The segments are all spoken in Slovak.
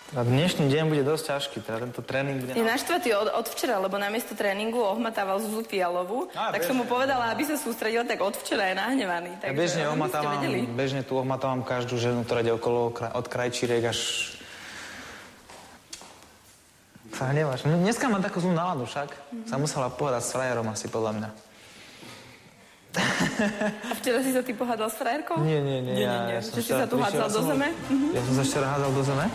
A dnešný deň bude dosť ťažký, teda tento tréning bude... Je naštvatý od včera, lebo namiesto tréningu ohmatával Zuzu Fialovú, tak som mu povedala, aby sa sústredil, tak od včera je nahnevaný. Ja bežne tu ohmatávam každú ženu, ktorá ide okolo od krajčíriek až... Sa hneváš. Dneska mám takú zlú náladu však. Sa musela pohádať s frajerom asi, podľa mňa. A včera si sa ty pohádal s frajerkou? Nie. Ja že si sa tu hádzal do zeme? Ja som sa včera hádzal do zeme.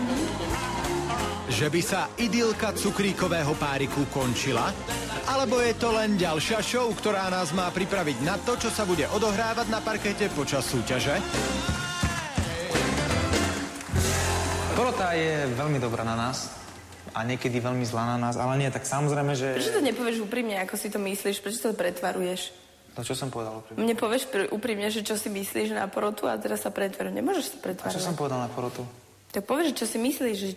Že by sa idylka cukríkového páriku končila? Alebo je to len ďalšia show, ktorá nás má pripraviť na to, čo sa bude odohrávať na parkete počas súťaže? Porota je veľmi dobrá na nás a niekedy veľmi zlá na nás, ale nie, tak samozrejme, že... Prečo to nepovieš úprimne, ako si to myslíš? Prečo to pretvaruješ? No čo som povedal úprimne? Mne povieš úprimne, že čo si myslíš na porotu a teraz sa pretvaruješ. Nemôžeš sa pretvarovať. A čo som povedal na porotu? Tak povedz, čo si myslíš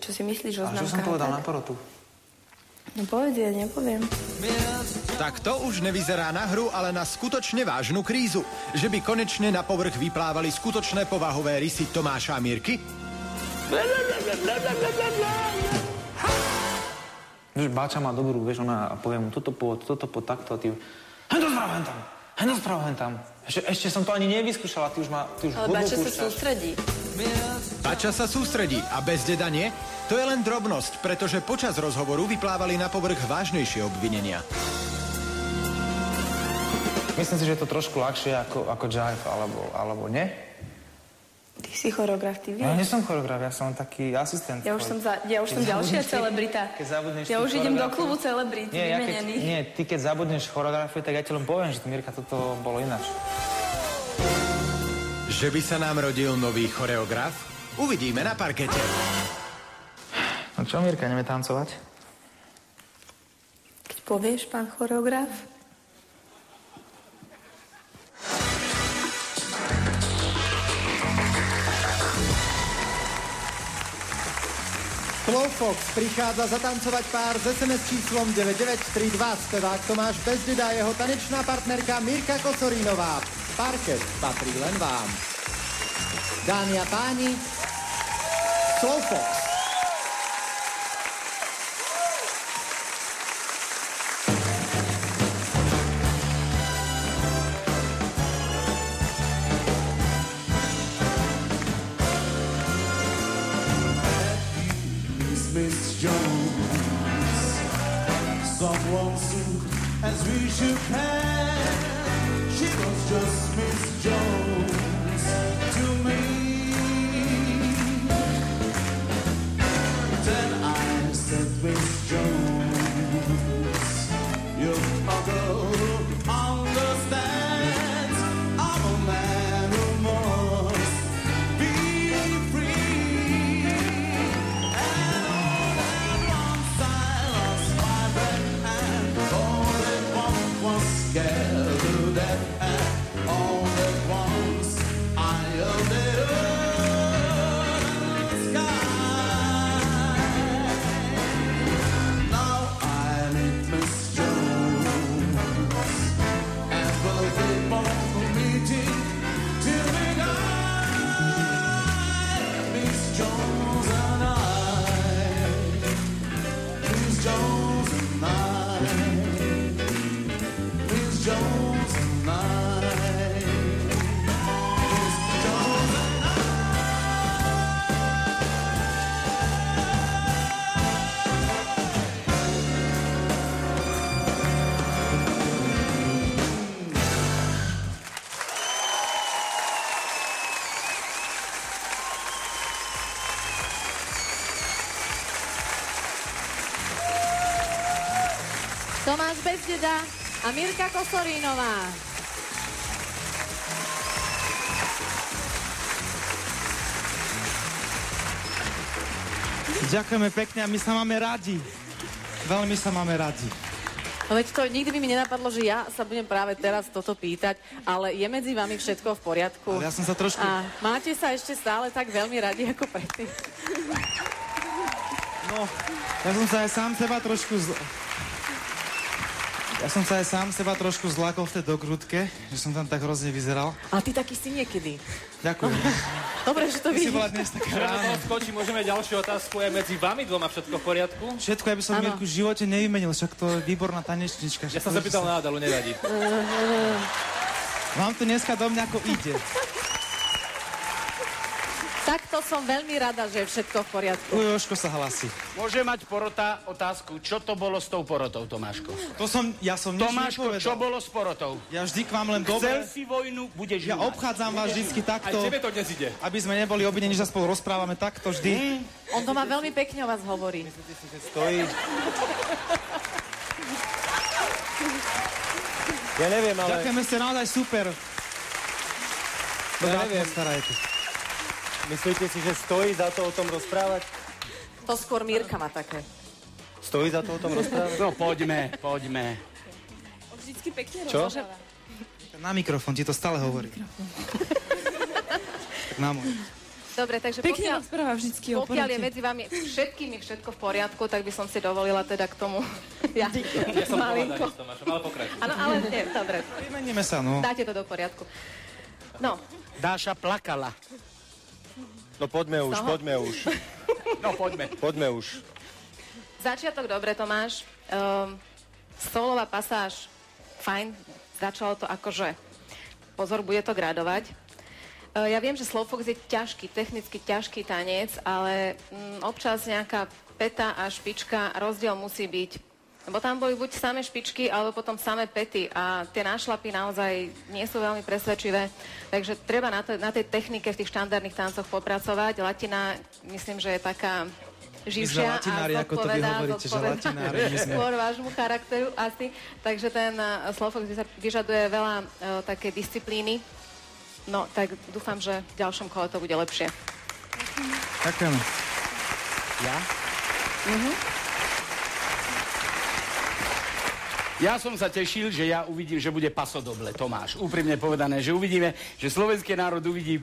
o známkach. A čo som povedal na porotu? No povedz, ja nepoviem. Tak to už nevyzerá na hru, ale na skutočne vážnu krízu. Že by konečne na povrch vyplávali skutočné povahové rysy Tomáša a Mirky? Báča má dobrú, vieš, ona povie mu, toto po takto a ty... Hen to sprav tam. Ešte som to ani nevyskúšala, ty už ale Báča sa sústredí. Báča sa sústredí a bez deda nie? To je len drobnosť, pretože počas rozhovoru vyplávali na povrch vážnejšie obvinenia. Myslím si, že je to trošku ľahšie ako jive, alebo nie? Ty si choreograf, ty vieš? Ja nie som choreograf, ja som taký asistent. Ja už som ďalšia celebrita. Ja už idem do klubu celebrity, vymenených. Nie, ty keď zabudneš choreografiu, tak ja ti len poviem, že Mirka, toto bolo ináč. Že by sa nám rodil nový choreograf? Uvidíme na parkete. No čo, Mirka, ideme tancovať? Keď povieš, pán choreograf? Slow Fox prichádza zatancovať pár s SMS číslom 9932. Spevák Tomáš Bezdeda a jeho tanečná partnerka Mirka Kosorínová. Parket patrí len vám. Dámy a páni, Slow Fox. Miss Jones, someone soon as we shook hands, she was just Miss Jones to me. Then I said, Miss Jones, your mother understands I'm a man who must be free. Scared to death, and all at once I yelled it up the sky. Now I meet Miss Jones, and we'll keep on meeting till we die. Miss Jones and I, Miss Jones and I. Jones and I, Miss Jones and I. Tomáš Bezdeda a Mirka Kosorínová. Ďakujeme pekne a my sa máme radi. Veľmi sa máme radi. No veď to nikdy by mi nenapadlo, že ja sa budem práve teraz toto pýtať, ale je medzi vami všetko v poriadku? Ale ja som sa trošku... A máte sa ešte stále tak veľmi radi ako predtým? No, ja som sa aj sám seba trošku... Ja som sa aj sám seba trošku zlákol v tej dogrudke, že som tam tak hrozne vyzeral. A ty taký si niekedy. Ďakujem. Dobre, že to Ty si vidíš. bola dnes taká ráno. Skočí, môžeme ďalšiu otázku. Je medzi vami dvoma všetko v poriadku? Všetko, ja by som Áno. Mirku v živote nevymenil, však to je výborná tanečnička. Ja som sa pýtal na Adalu, nevadí. Vám to dneska do mňa ako ide. Takto som veľmi rada, že je všetko v poriadku. Jožko sa hlasí. Môže mať porota otázku, čo to bolo s tou porotou, Tomáško? Ja som nič Tomáško, nepovedal. čo bolo s porotou? Ja vždy k vám len dobre. Chcel si vojnu, budeš Ja ju mať. obchádzam vás vždycky Aj takto, tebe to dnes ide. aby sme neboli obvinení, že sa spolu rozprávame takto vždy. On to má veľmi pekne o vás hovorí. Stojí. Ja neviem, ale... Ďakujeme, ste naozaj super. Dobrá neviem. atmosféra je tu. Myslíte si, že stojí za to o tom rozprávať? To skôr Mírka má také. Stojí za to o tom rozprávať? No, poďme. Vždycky pekne Čo? rozpráva. Na mikrofón ti to stále hovorí. Tak na môj. Dobre, takže Pekne rozpráva vždycky o pokiaľ je porote. medzi vami všetkými všetko v poriadku, tak by som si dovolila teda k tomu. Ja Ja som malinko. povedaný s Tomášom, ale pokračuj. Áno, ale nie, dobre. Vymeníme sa, no. Dáte to do poriadku. No, Dáša plakala. No poďme už, toho? poďme už. No, poďme. Poďme už. začiatok dobre, Tomáš. Solová pasáž, fajn, začalo to akože. Pozor, bude to gradovať. Ja viem, že Slowfox je ťažký, technicky ťažký tanec, ale občas nejaká peta a špička, rozdiel musí byť. Lebo tam boli buď samé špičky, alebo potom samé pety a tie nášlapy naozaj nie sú veľmi presvedčivé. Takže treba na tej technike v tých štandardných tancoch popracovať. Latina, myslím, že je taká živšia a latinári, ako to vy hovoríte, že latinári, my sme. skôr vášmu charakteru asi. Takže ten Slowfox vyžaduje veľa také disciplíny. No, tak dúfam, že v ďalšom kole to bude lepšie. Ďakujeme. Ja? Ja som sa tešil, že ja uvidím, že bude pasodoble, Tomáš. Úprimne povedané, že uvidíme, že slovenský národ uvidí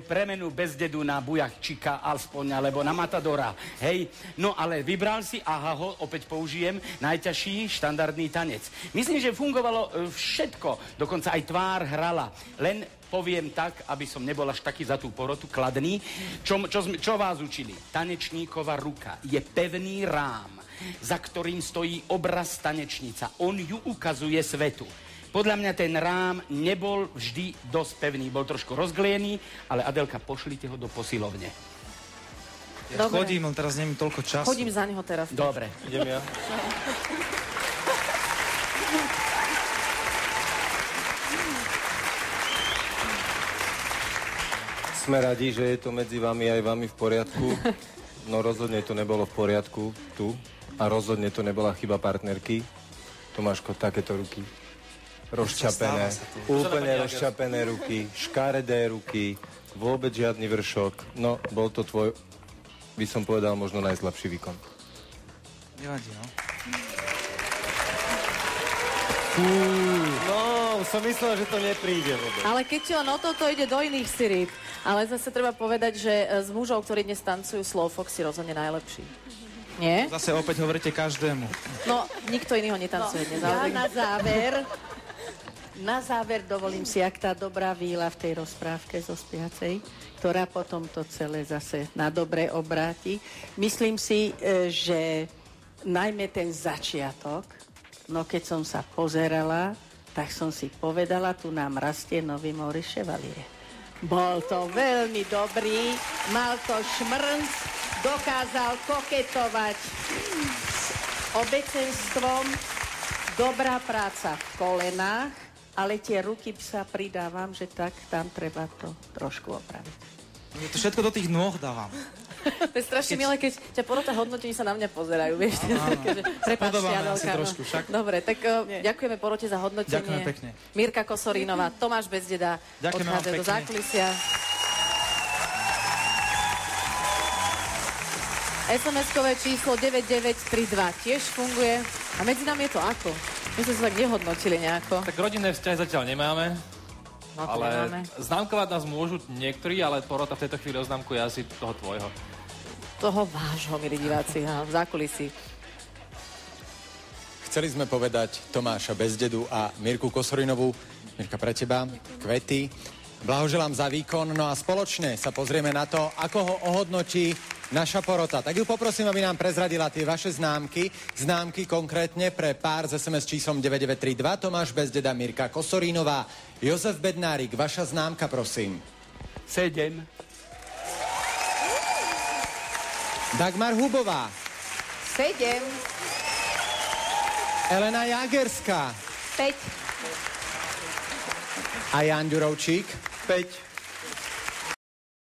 premenu bez dedu na Bujachčika aspoň, alebo na Matadora. Hej, no ale vybral si, ho opäť použijem, najťažší štandardný tanec. Myslím, že fungovalo všetko, dokonca aj tvár hrala. Len poviem tak, aby som nebol až taký za tú porotu kladný. Čo vás učili? Tanečníkova ruka je pevný rám, za ktorým stojí obraz tanečnica. On ju ukazuje svetu. Podľa mňa ten rám nebol vždy dosť pevný, bol trošku rozgliený, ale Adelka, pošlite ho do posilovne. Ja Dobre. chodím, len teraz nemám toľko času. Chodím za neho teraz. Dobre. Idem ja. Sme radi, že je to medzi vami aj vami v poriadku. No rozhodne to nebolo v poriadku tu. A rozhodne to nebola chyba partnerky. Tomáško, takéto ruky. Rozčapené. Úplne rozčapené ruky. Škaredé ruky. Vôbec žiadny vršok. No, bol to tvoj, by som povedal, možno najslabší výkon. Nevadí, no. No, som myslel, že to nepríde vôbec. Ale keď ti len o toto ide do iných sirít. Ale zase treba povedať, že z mužov, ktorí dnes tancujú Slowfox, si rozhodne najlepší. Nie? Zase opäť hovoríte každému. No, nikto iný ho netancuje dnes. Ja Ale... na záver dovolím si, jak tá dobrá víla v tej rozprávke zo Spiacej, ktorá potom to celé zase na dobre obráti. Myslím si, že najmä ten začiatok, no keď som sa pozerala, tak som si povedala, tu nám rastie nový Maurice Chevalier. Bol to veľmi dobrý, mal to šmrnc, dokázal koketovať s obecenstvom, dobrá práca v kolenách, ale tie ruky sa pridávam, že tak tam treba to trošku opraviť. Ja to všetko do tých nôh dávam. To je strašne milé, keď ťa porota hodnotí, sa na mňa pozerajú, vieš. Prepáčte, Podobáme asi Adelka. trošku, však. Dobre, tak ďakujeme porote za hodnotenie. Ďakujeme pekne. Mirka Kosorínová, Tomáš Bezdeda Ďakujeme vám odchádzajú do pekne. zákulisia. SMS-kové číslo 9932 tiež funguje. A medzi nami je to ako? My sme sa tak nehodnotili nejako. Tak rodinné vzťahy zatiaľ nemáme, No, to ale nemáme. známkovať nás môžu niektorí, ale porota v tejto chvíli oznámkuje asi toho tvojho. Toho vášho, milí diváci, v zákulisí. chceli sme povedať Tomáša Bezdedu a Mirku Kosorinovú. Mirka, pre teba kvety. Blahoželám za výkon, no a spoločne sa pozrieme na to, ako ho ohodnotí naša porota. Tak ju poprosím, aby nám prezradila tie vaše známky. Známky konkrétne pre pár z SMS číslom 9932, Tomáš Bezdeda, Mirka Kosorínová. Jozef Bednárik, vaša známka, prosím. 7. Dagmar Hubová. 7. Elena Jágerská. 5. A Jan Ďurovčík. 5.